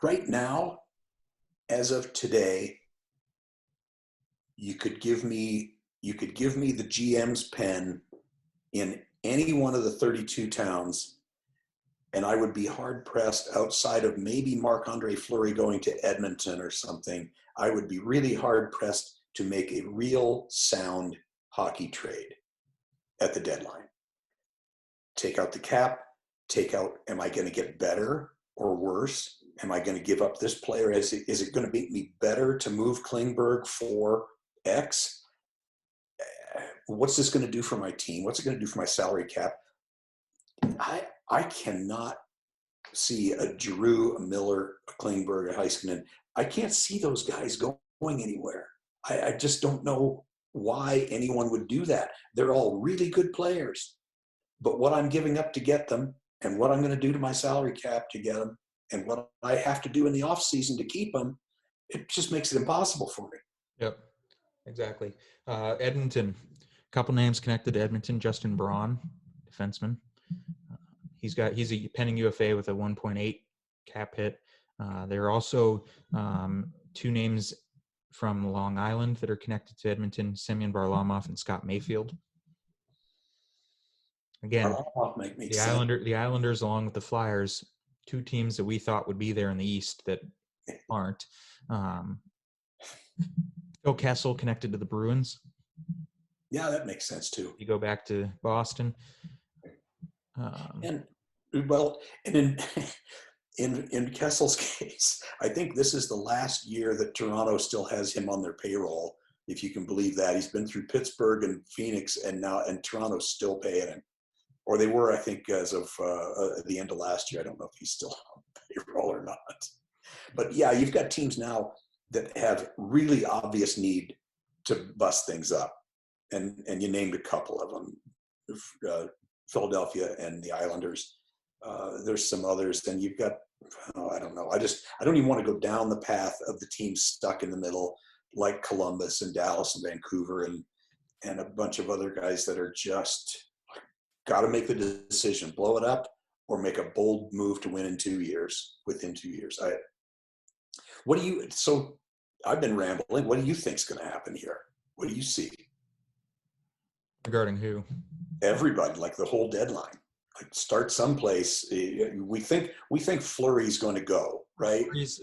Right now, as of today, you could give me the GM's pen in any one of the 32 towns, and I would be hard pressed, outside of maybe Marc-Andre Fleury going to Edmonton or something. I would be really hard pressed to make a real sound hockey trade at the deadline. Take out the cap, am I going to get better or worse? Am I going to give up this player? Is it going to make me better to move Klingberg for X? What's this going to do for my team? What's it going to do for my salary cap? I cannot see a Giroux, a Miller, a Klingberg, a Heiskanen. I can't see those guys going anywhere. I just don't know why anyone would do that. They're all really good players. But what I'm giving up to get them, and what I'm going to do to my salary cap to get them, and what I have to do in the off season to keep them, it just makes it impossible for me. Yep, exactly. Edmonton, a couple names connected to Edmonton. Justin Braun, defenseman. He's a pending UFA with a 1.8 cap hit. There are also two names from Long Island that are connected to Edmonton: Semyon Varlamov and Scott Mayfield. Again, the Islanders, along with the Flyers, two teams that we thought would be there in the East that aren't. Phil Kessel connected to the Bruins. Yeah, that makes sense too. You go back to Boston. And well, and in in Kessel's case, I think this is the last year that Toronto still has him on their payroll, if you can believe that. He's been through Pittsburgh and Phoenix, and now Toronto's still paying him, or they were, I think, as of the end of last year. I don't know if he's still on payroll or not. But yeah, you've got teams now that have really obvious need to bust things up, and you named a couple of them, Philadelphia and the Islanders. There's some others. Then you've got, oh, I don't know. I don't even want to go down the path of the teams stuck in the middle, like Columbus and Dallas and Vancouver and a bunch of other guys that are just got to make the decision, blow it up, or make a bold move to win in 2 years. Within 2 years, what do you? So I've been rambling. What do you think's going to happen here? What do you see? Regarding who? Everybody, like the whole deadline. Like start someplace. We think Fleury's going to go, right? It's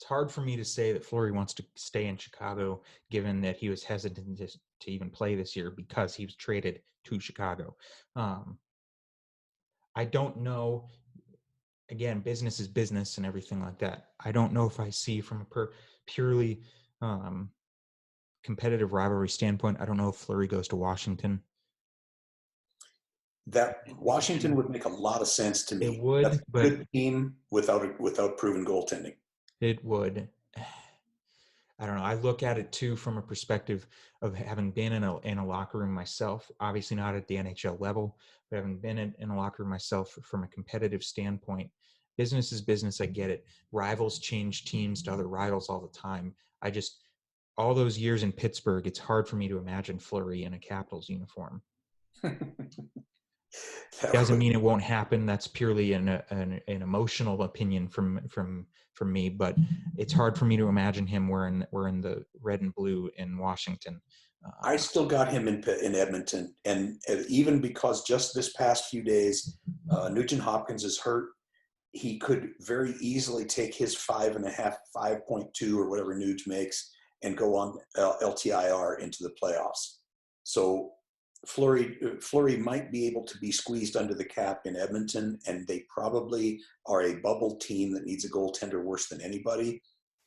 hard for me to say that Fleury wants to stay in Chicago, given that he was hesitant to even play this year because he was traded to Chicago. I don't know. Again, business is business and everything like that. I don't know if I see from a purely competitive rivalry standpoint, I don't know if Fleury goes to Washington. That Washington would make a lot of sense to me. It would, that's a but good team without proven goaltending. It would. I don't know. I look at it too from a perspective of having been in a locker room myself. Obviously not at the NHL level, but having been in a locker room myself from a competitive standpoint. Business is business. I get it. Rivals change teams to other rivals all the time. All those years in Pittsburgh, it's hard for me to imagine Fleury in a Capitals uniform. Doesn't mean it won't happen. That's purely an emotional opinion from me, but it's hard for me to imagine him wearing the red and blue in Washington. I still got him in Edmonton, and even because just this past few days, Nugent Hopkins is hurt. He could very easily take his 5.5, 5.2 or whatever Nuge makes and go on LTIR into the playoffs. So Fleury might be able to be squeezed under the cap in Edmonton, and they probably are a bubble team that needs a goaltender worse than anybody.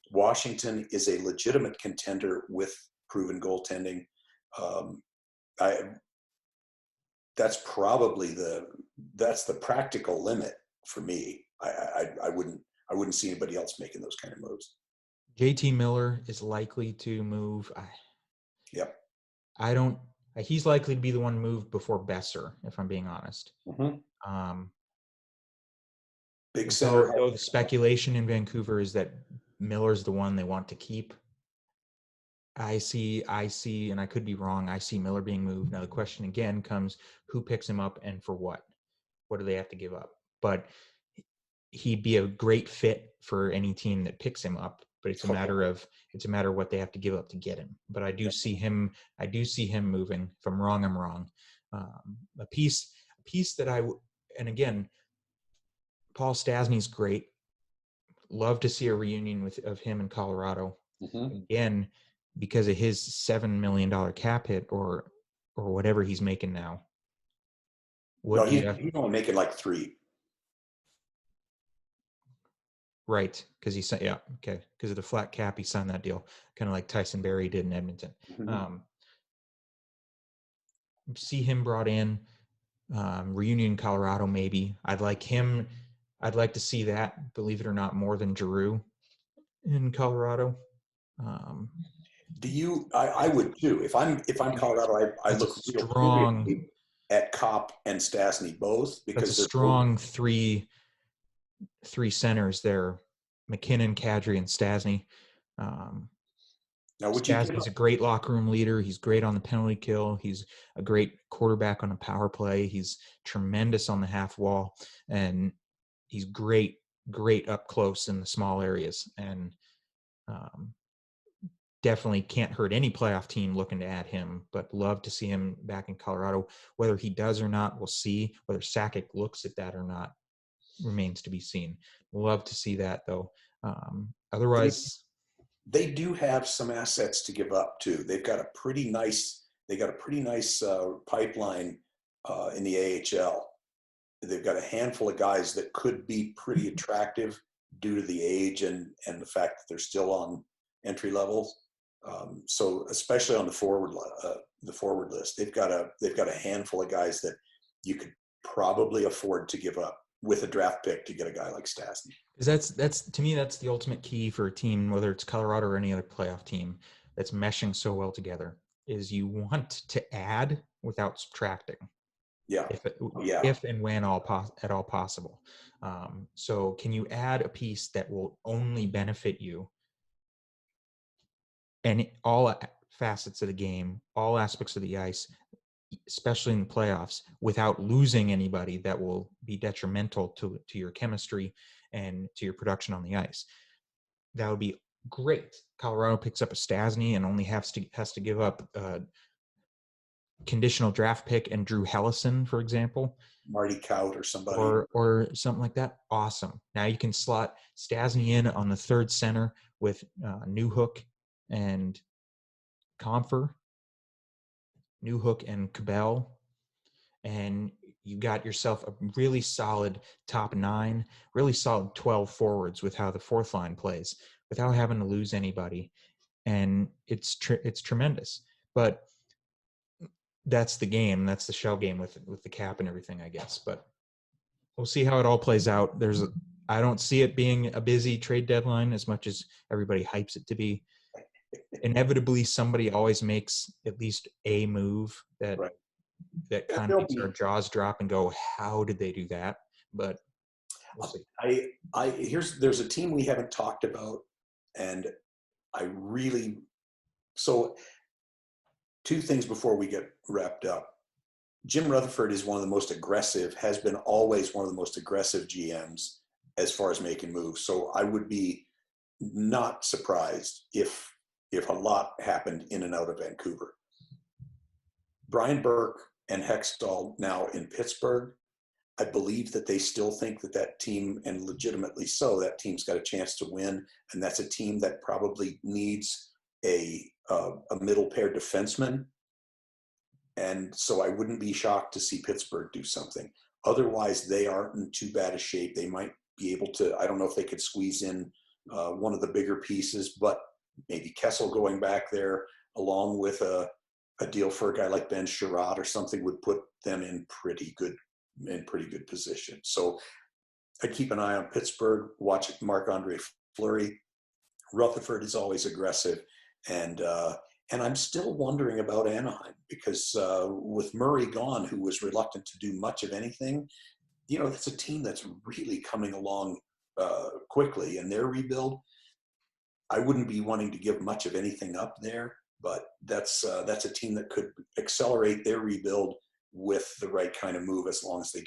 Washington is a legitimate contender with proven goaltending. That's probably that's the practical limit for me. I wouldn't see anybody else making those kind of moves. JT Miller is likely to move. Yep. He's likely to be the one moved before Besser, if I'm being honest. Mm-hmm. Big center. Though the speculation in Vancouver is that Miller's the one they want to keep. I see, and I could be wrong, I see Miller being moved. Now the question again comes, who picks him up and for what? What do they have to give up? But he'd be a great fit for any team that picks him up. But it's a matter of what they have to give up to get him. But I do see him moving. If I'm wrong, I'm wrong. A piece that and again, Paul Stastny's great. Love to see a reunion of him in Colorado. Mm-hmm. Again, because of his $7 million cap hit or whatever he's making now. He's only making like 3. Right, because because of the flat cap, he signed that deal, kind of like Tyson Barrie did in Edmonton. Mm-hmm. See him brought in, reunion in Colorado, maybe. I'd like to see that, believe it or not, more than Giroux in Colorado. I would too. If I'm Colorado, I look real at Kopp and Stastny both, because that's a strong three centers there: McKinnon, Kadri, and Stastny. Now, Stastny's a great locker room leader. He's great on the penalty kill. He's a great quarterback on a power play. He's tremendous on the half wall, and he's great up close in the small areas. And definitely can't hurt any playoff team looking to add him, but love to see him back in Colorado. Whether he does or not, we'll see. Whether Sakic looks at that or not remains to be seen. Love to see that, though. Otherwise, they do have some assets to give up too. They've got a pretty nice they got a pretty nice pipeline in the AHL. They've got a handful of guys that could be pretty attractive due to the age and the fact that they're still on entry levels. So especially on the forward list, they've got a handful of guys that you could probably afford to give up with a draft pick to get a guy like Stastny. Because that's to me, that's the ultimate key for a team, whether it's Colorado or any other playoff team that's meshing so well together, is you want to add without subtracting. Yeah. If and when at all possible. So can you add a piece that will only benefit you and all facets of the game, all aspects of the ice, especially in the playoffs, without losing anybody that will be detrimental to your chemistry and to your production on the ice? That would be great. Colorado picks up a Stastny and only has to give up a conditional draft pick and Drew Hellison, for example. Marty Kaut or somebody. Or something like that. Awesome. Now you can slot Stastny in on the third center with Newhook and Comfer, Newhook and Cabell, and you got yourself a really solid top 9, really solid 12 forwards with how the fourth line plays, without having to lose anybody, and it's tremendous. But that's the game. That's the shell game with the cap and everything, I guess. But we'll see how it all plays out. I don't see it being a busy trade deadline as much as everybody hypes it to be. Inevitably, somebody always makes at least a move that kind of makes our jaws drop and go, "How did they do that?" But we'll see. There's a team we haven't talked about, and so 2 things before we get wrapped up. Jim Rutherford is one of the most aggressive, has been always one of the most aggressive GMs as far as making moves. So I would be not surprised if a lot happened in and out of Vancouver. Brian Burke and Hextall now in Pittsburgh, I believe that they still think that team, and legitimately so, that team's got a chance to win. And that's a team that probably needs a middle pair defenseman. And so I wouldn't be shocked to see Pittsburgh do something. Otherwise, they aren't in too bad a shape. They might be able to, I don't know if they could squeeze in one of the bigger pieces, but maybe Kessel going back there along with a deal for a guy like Ben Sherratt or something would put them in pretty good position. So I'd keep an eye on Pittsburgh, watch Marc-Andre Fleury. Rutherford is always aggressive. And I'm still wondering about Anaheim because with Murray gone, who was reluctant to do much of anything, that's a team that's really coming along quickly in their rebuild. I wouldn't be wanting to give much of anything up there, but that's a team that could accelerate their rebuild with the right kind of move, as long as it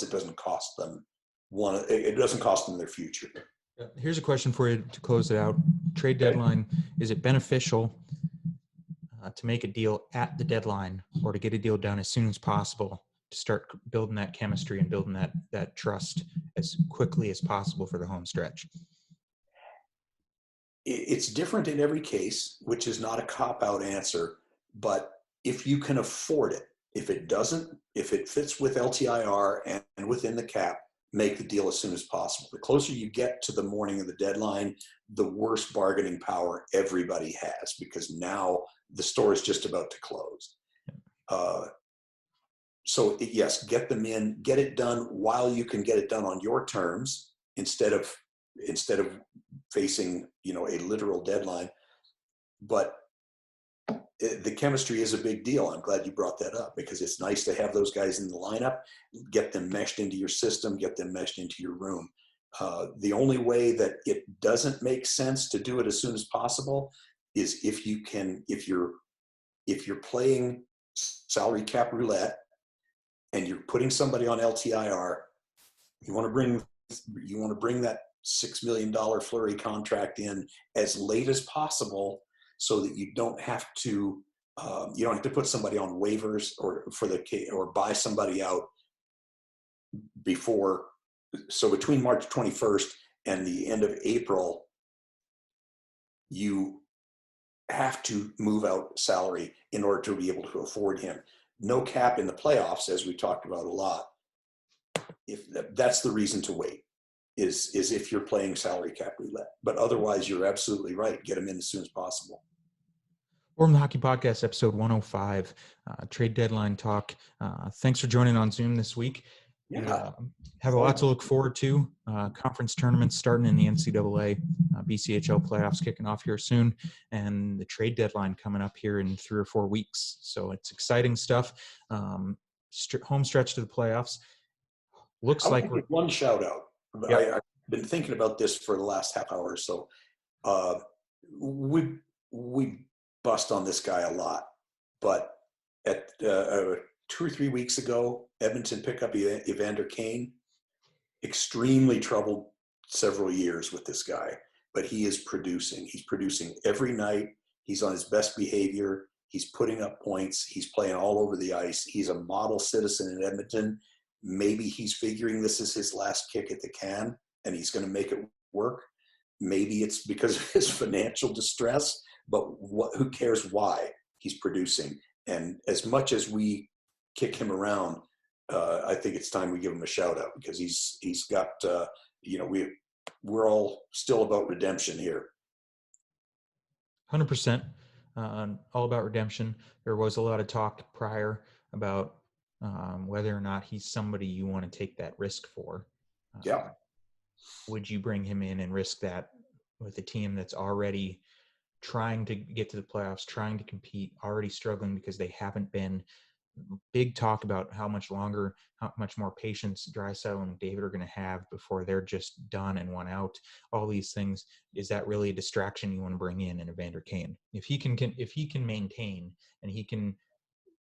doesn't cost them it doesn't cost them their future. Here's a question for you to close it out. Trade deadline, is it beneficial to make a deal at the deadline or to get a deal done as soon as possible to start building that chemistry and building that trust as quickly as possible for the home stretch? It's different in every case, which is not a cop-out answer, but if you can afford it, if it fits with LTIR and within the cap, make the deal as soon as possible. The closer you get to the morning of the deadline, the worse bargaining power everybody has, because now the store is just about to close. So yes, get them in, get it done while you can get it done on your terms, instead of facing, a literal deadline. But the chemistry is a big deal. I'm glad you brought that up, because it's nice to have those guys in the lineup, get them meshed into your system, get them meshed into your room. The only way that it doesn't make sense to do it as soon as possible is if you're playing salary cap roulette and you're putting somebody on LTIR, you want to bring that $6 million Fleury contract in as late as possible, so that you don't have to put somebody on waivers or buy somebody out before. So between March 21st and the end of April, you have to move out salary in order to be able to afford him. No cap in the playoffs, as we talked about a lot. If that's the reason to wait, is if you're playing salary cap roulette. But otherwise, you're absolutely right. Get him in as soon as possible. Warm the Hockey Podcast, episode 105, trade deadline talk. Thanks for joining on Zoom this week. We have a lot to look forward to. Conference tournaments starting in the NCAA, BCHL playoffs kicking off here soon, and the trade deadline coming up here in 3 or 4 weeks. So it's exciting stuff. Home stretch to the playoffs. Looks like we're one shout out. Yep. I've been thinking about this for the last half hour or so. We bust on this guy a lot, but at 2 or 3 weeks ago, Edmonton picked up Evander Kane. Extremely troubled several years with this guy, but he is producing. He's producing every night. He's on his best behavior. He's putting up points. He's playing all over the ice. He's a model citizen in Edmonton. Maybe he's figuring this is his last kick at the can and he's going to make it work. Maybe it's because of his financial distress, but who cares why he's producing? And as much as we kick him around, I think it's time we give him a shout out because he's got, we're all still about redemption here. 100%. All about redemption. There was a lot of talk prior about whether or not he's somebody you want to take that risk for. Yeah. Would you bring him in and risk that with a team that's already trying to get to the playoffs, trying to compete, already struggling because they haven't been? Big talk about how much longer, how much more patience Draisaitl and McDavid are going to have before they're just done and one out. All these things. Is that really a distraction you want to bring in Evander Kane? If he can maintain and he can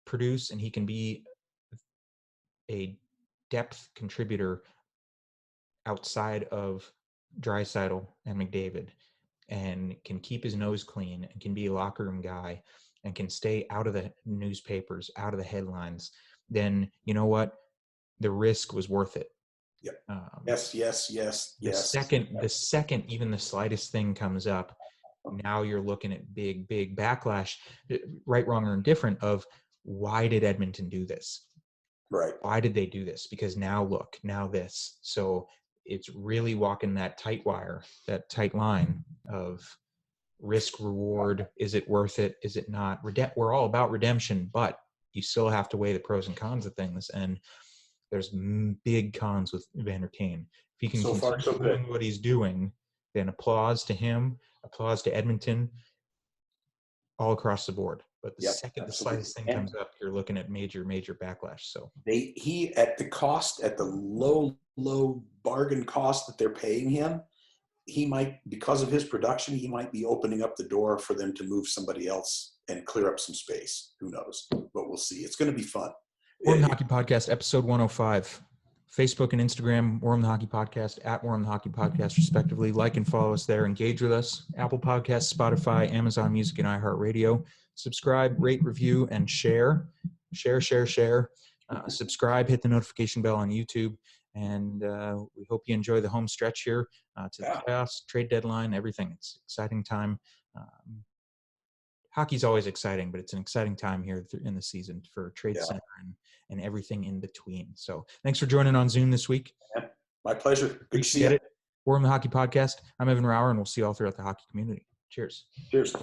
produce and he can be a depth contributor outside of Draisaitl and McDavid, and can keep his nose clean and can be a locker room guy and can stay out of the newspapers, out of the headlines, then you know what? The risk was worth it. Yep. Yes. The second even the slightest thing comes up, now you're looking at big backlash, right, wrong, or indifferent of why did Edmonton do this? Right. Why did they do this? Because now look, now this. So it's really walking that tight wire, that tight line of risk reward. Is it worth it? Is it not? We're all about redemption, but you still have to weigh the pros and cons of things. And there's big cons with Evander Kane. If he can continue doing what he's doing, then applause to him, applause to Edmonton, all across the board. But the second the slightest thing comes up, you're looking at major backlash. So he at the low bargain cost that they're paying him, he might, because of his production, he might be opening up the door for them to move somebody else and clear up some space. Who knows? But we'll see. It's going to be fun. Warm the Hockey Podcast, episode 105. Facebook and Instagram, Warm the Hockey Podcast, at Warm the Hockey Podcast, respectively. Like and follow us there. Engage with us. Apple Podcasts, Spotify, Amazon Music, and iHeartRadio. Subscribe, rate, review, and share. Share. Subscribe, hit the notification bell on YouTube. And we hope you enjoy the home stretch here to the playoffs, trade deadline, everything. It's an exciting time. Hockey's always exciting, but it's an exciting time here in the season for Trade Center and everything in between. So thanks for joining on Zoom this week. Yeah, my pleasure. Appreciate it. Warm the Hockey Podcast. I'm Evan Rauer, and we'll see you all throughout the hockey community. Cheers. Cheers.